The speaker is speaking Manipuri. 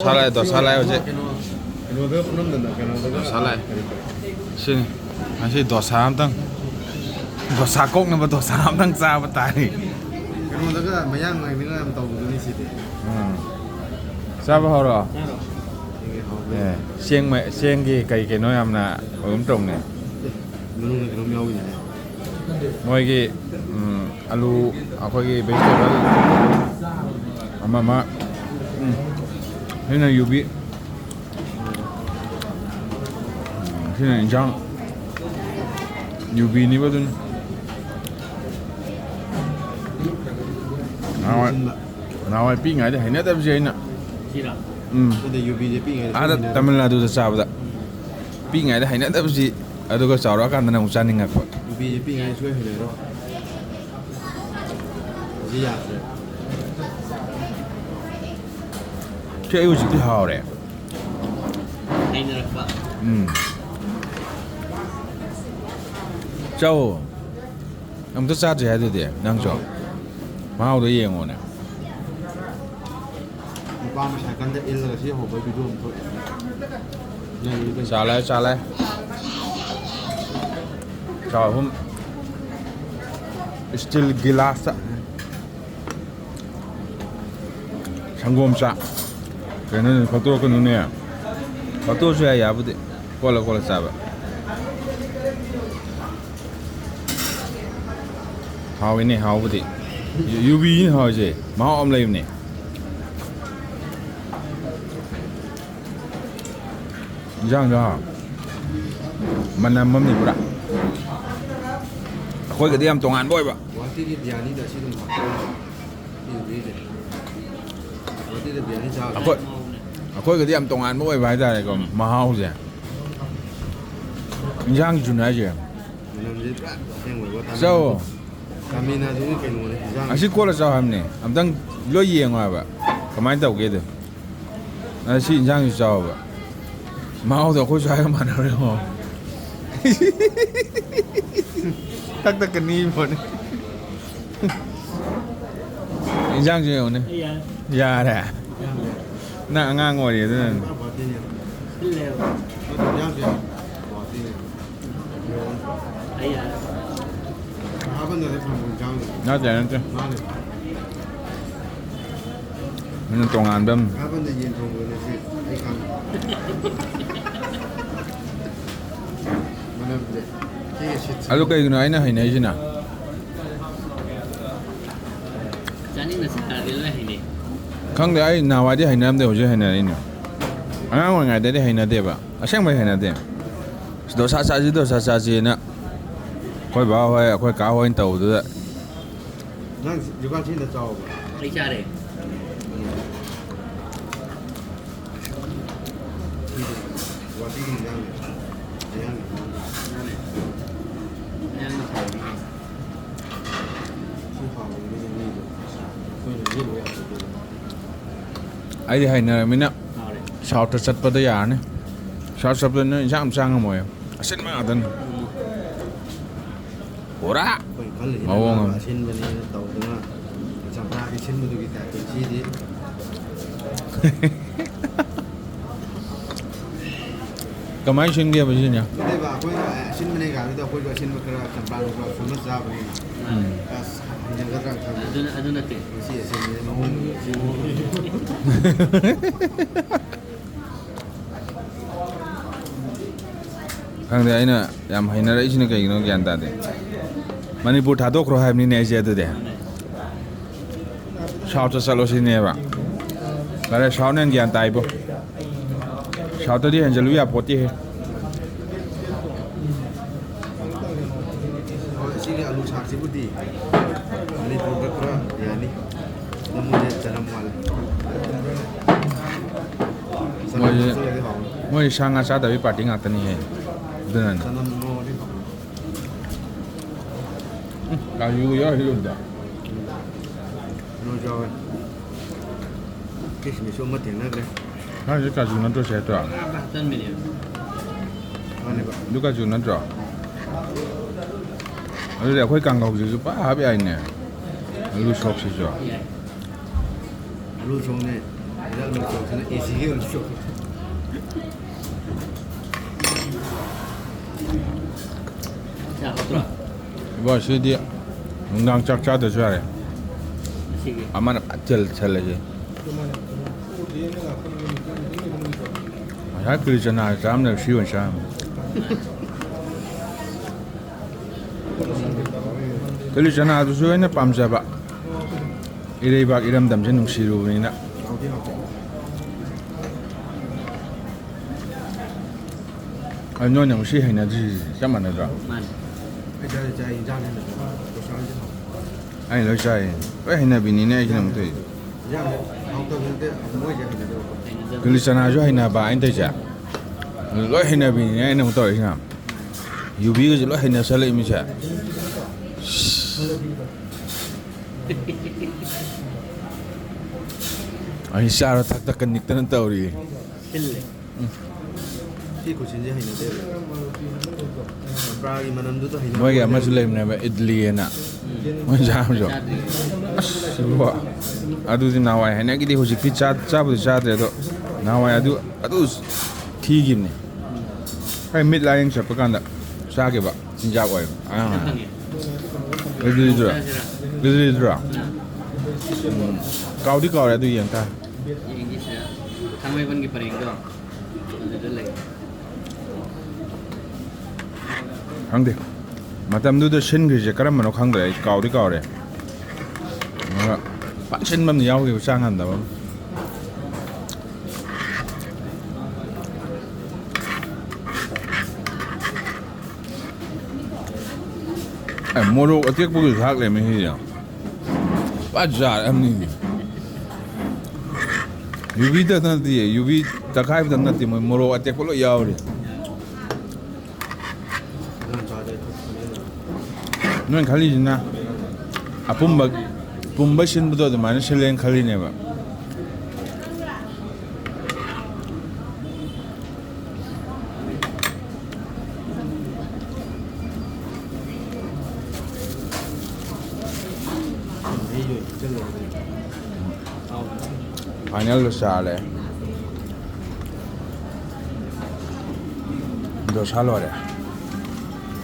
살아야 더 살아야 어제 그노도 그놈도 그노도 살아야 신 아시 더 사람당 더 사꼭 넘어 더 사람당 싸워 다이 그노도가 마양 이거 또 무슨 시대 싸워 하러 예 시행매 시행기 cái nói em là ốm trồng này 누누가 그런 묘기 있네 mỗi cái alu 아거기 vegetable 아마마 thế này yubi thế này chẳng yubi ni બધું nào pi ngày thì hay nhất tập gì nè 근데 유비제 빙에 à Tamilnadu da sabda pi ngày thì hay nhất tập gì aduga saura kan na usan ninga ko 유비제 빙에ช่วยให้เลยเนาะสิอยากเลย cái yêu gì thì hào đấy châu ông thích sao gì hay được năng cho mau được yên nèบ้านไม่ใช่กันจะอินเลยที่ผมไปดูมันตัว sao lại trời hôm still glass sáng hôm sa cái này phát tôi cái này phát tôi sẽ ya bút qua là sao vậy hào cái này hào bút UV hào gì máu om lên này giang cho mình làm mắm gì bữa khôi cái tiệm tổng ăn bôi bạ ว่าที่เดียนี่เดี๋ยวชื่อมันอยู่ดีเลยว่าที่เดียนี่จะ khôi cái tiệm tổng ăn bôi vài giờ này còn mà hao gì giang chun này gì มันนั่นจะแจ้งไว้ว่าตาม sao ตามีนาจะเป็นคนที่จ้าง à xí qua là sao em này em đang lo gì ngoài vậy cái máy tàu kia được à xí giang thì sao vậy mau rồi khôi xoay mà nào được không tắc cái ní một giang gì rồi này già đấy nặng ngang ngồi thì thế này ว่าที่เนี่ยก็ย่างเดียวว่าที่เนี่ยอาบันเดี๋ยวทำบุญจ้าง nó chạy nó chứ มาเลย มันตรงงานเบิ้ม อาบันเดี๋ยวยืนตรงเลยสิไอ้คำมันนั่นเลยที่ชิด à lúc cái nói nó hay này chứ nào không để ai nào ai đi hay nam đều chứ hay này nè à ngoài ngày đấy đi hay nào đấy bà à sáng mai hay nào đấy đồ xa gì nè khôi bảo khôi cá khôi tàu rồi นั่งอยู่บ้านที่จะจอบ ไม่ใช่เลย ว่าที่ย่างย่าง นั่นเขา ที่เขาไม่ได้มีคนที่รู้ ai đi hay nào mình nè เขาเลย sao thật sạch vào đây à nè sao sắp lên nó sang không mày xin mà tên ủa đó คนเขาเลยชิ้นวันนี้โตถึงว่าสัมภาระชิ้นมันดูกี่แต่เป็นชิ้นนี้ cái máy xin kia bao nhiêu nhỉ ไม่ได้ว่าคุยชิ้นมันเองกันแต่คุยกับชิ้นมันก็สัมภาระก็สมมติจะไปยังก็ต้องทำ อันนั้นติด เสียชิ้นนี้น้องชิ้น thằng đấy nè em hay nó đấy chứ nó cái nó ghen ta đấy Manipur thà tốt rồi hay mình này chơi từ đấy sao cho sao xin nè bà cái này sao nên ghen tay bố sao tới đi hành lưu nhập bột đi ชิ้นนี้ลูกชายชิ้นบุตรีอันนี้ผมก็อย่างนี้น้ำมันจะน้ำมันสำหรับส่วนที่ของ moi sang ngã sao tại party ngã tên này đơnสำหรับโน้ตที่ของ là yêu yêu yêu đó โน้ตจอยคิดมีช่วงมาถึงนักเลย nó chỉ cả dùng nó cho xe rồi ต้นไม่เนี่ย อันนี้แบบ lúc cả dùng nó rồi ở đây khối càng ngọc gì giúp bác bị anh nè lúc shop gì rồi ลูกชงเนี่ย 이런 거 저는 AC가 쇼. 자, 들어. 이거 시디 농당 짝짝도 좋아해. 시기. 아마는 빠질 잘래지. 아, 그러잖아. 잠들 쉬운 참. 그러잖아. 아주 좋아하는 밤자바. 이래박 이름 담지 농시루니나. 아, 너는 농시 해나지. 잠만하자. Man. 자 인자는 아니, 러시아에. 왜 해나비니네 이놈 돼. 야, 아웃도어인데 뭐 이제 하냐고. 그러잖아. 저 해나바 안되자. 로 해나비니네 이놈 또 이놈. 유비가 로 해나 살이미자. 아니 샤로 탁탁한 닉다는 떠오리. 실내. 이 고친지 하는데. 브라기 만남도 하는. 뭐게 아마스 레임네 이들리에나. 뭐 잠죠. 와. 아두지 나와야 해나기디 호식티 짜부도 짜대도 나와야 아두 튀김네. 그 midline 셔 간다. 싸게 봐. 진짜 거예요. 아. 리들리드라. 가우디 가우라도 이양타. Yang sih. Kami pun kita pergi dong. Ada lagi. 강대. 마담도도 신그제 그러면 강대 가우디 가우래. 뭐가 빠친맘 야오게 상한다 봐. 모로 어떻게 보기 사학래면 해요. 빠져 암니. 유비다 나디 유비 다카이다 나디 모로 어떻게 볼로 야오래. 넌 갈리지나? 아 봄바 신부도 많은 실랭 갈리네 봐. Pagnello sale. Dos allora.